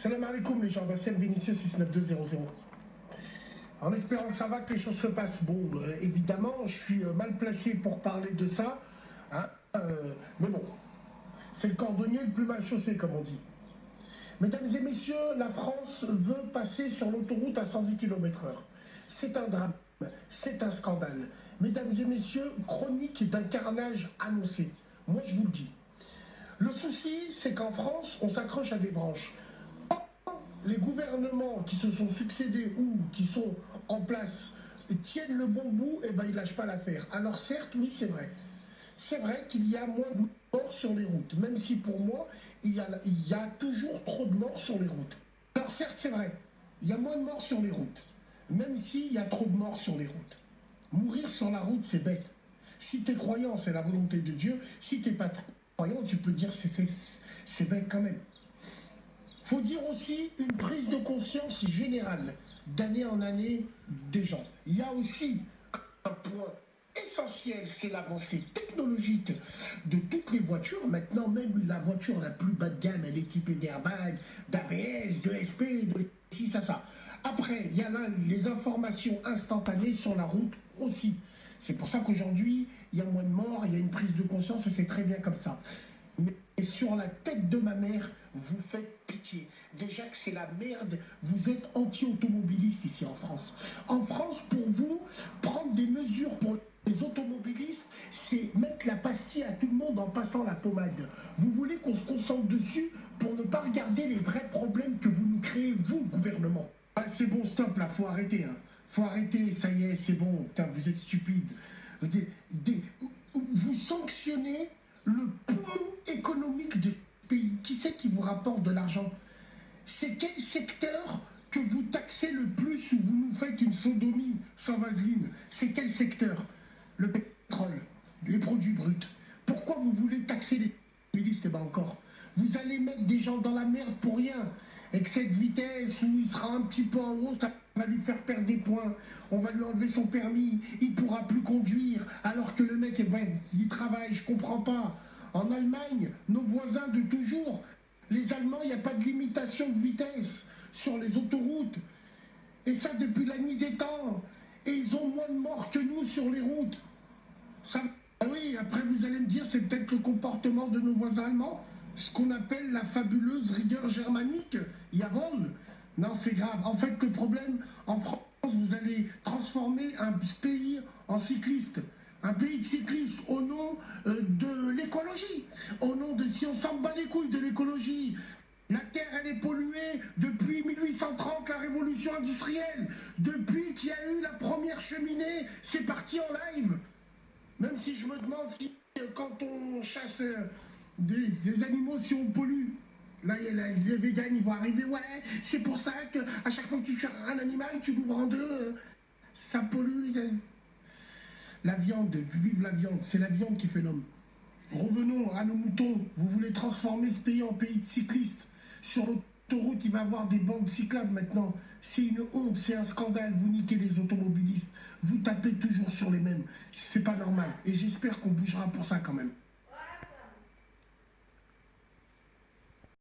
Salam alaikum les gens, Bassem Vénitieux 69200. En espérant que ça va, que les choses se passent. Bon, évidemment, je suis mal placé pour parler de ça, hein, mais bon, c'est le cordonnier le plus mal chaussé, comme on dit. Mesdames et messieurs, la France veut passer sur l'autoroute à 110 km/h. C'est un drame, c'est un scandale. Mesdames et messieurs, chronique d'un carnage annoncé. Moi, je vous le dis. Le souci, c'est qu'en France, on s'accroche à des branches. Les gouvernements qui se sont succédés ou qui sont en place tiennent le bon bout, et ben ils lâchent pas l'affaire. Alors certes, oui, c'est vrai. C'est vrai qu'il y a moins de morts sur les routes, même si pour moi, il y a toujours trop de morts sur les routes. Alors certes, c'est vrai, il y a moins de morts sur les routes, même s'il y a trop de morts sur les routes. Mourir sur la route, c'est bête. Si tu es croyant, c'est la volonté de Dieu. Si tu n'es pas croyant, tu peux dire c'est bête quand même. Il faut dire aussi une prise de conscience générale, d'année en année, des gens. Il y a aussi un point essentiel, c'est l'avancée technologique de toutes les voitures. Maintenant, même la voiture la plus bas de gamme, elle est équipée d'airbags, d'ABS, de SP, de ci, ça. Après, il y a là les informations instantanées sur la route aussi. C'est pour ça qu'aujourd'hui, il y a moins de morts, il y a une prise de conscience et c'est très bien comme ça. Mais sur la tête de ma mère, vous faites pitié. Déjà que c'est la merde, vous êtes anti-automobiliste ici en France. En France, pour vous, prendre des mesures pour les automobilistes, c'est mettre la pastille à tout le monde en passant la pommade. Vous voulez qu'on se concentre dessus pour ne pas regarder les vrais problèmes que vous nous créez, vous, gouvernement. Ah, c'est bon, stop, là, faut arrêter. Faut arrêter, ça y est, c'est bon, putain, vous êtes stupide. Vous sanctionnez le poumon économique de ce pays. Qui c'est qui vous rapporte de l'argent? C'est quel secteur que vous taxez le plus ou vous nous faites une sodomie sans vaseline? C'est quel secteur? Le pétrole, les produits bruts. Pourquoi vous voulez taxer les automobilistes? Eh bien encore, vous allez mettre des gens dans la merde pour rien. Excès de vitesse, où il sera un petit peu en haut, ça va lui faire perdre des points. On va lui enlever son permis, il ne pourra plus conduire. Alors que le mec, eh ben, il travaille, je comprends pas. En Allemagne, nos voisins de toujours, les Allemands, il n'y a pas de limitation de vitesse sur les autoroutes. Et ça depuis la nuit des temps. Et ils ont moins de morts que nous sur les routes. Ça, oui, après vous allez me dire, c'est peut-être le comportement de nos voisins allemands, ce qu'on appelle la fabuleuse rigueur germanique. Jawohl. Non, c'est grave. En fait, le problème, en France, vous allez transformer un pays en cycliste. Un pays de cyclistes au nom de l'écologie. Au nom de, si on s'en bat les couilles de l'écologie, la Terre, elle est polluée depuis 1830, la révolution industrielle. Depuis qu'il y a eu la première cheminée, c'est parti en live. Même si je me demande si quand on chasse des animaux, si on pollue. Là, les véganes, ils vont arriver, ouais, c'est pour ça qu'à chaque fois que tu tues un animal, tu l'ouvres en deux, ça pollue. La viande, vive la viande, c'est la viande qui fait l'homme. Revenons à nos moutons. Vous voulez transformer ce pays en pays de cyclistes. Sur l'autoroute, il va y avoir des bandes cyclables maintenant. C'est une honte, c'est un scandale. Vous niquez les automobilistes. Vous tapez toujours sur les mêmes. C'est pas normal. Et j'espère qu'on bougera pour ça quand même.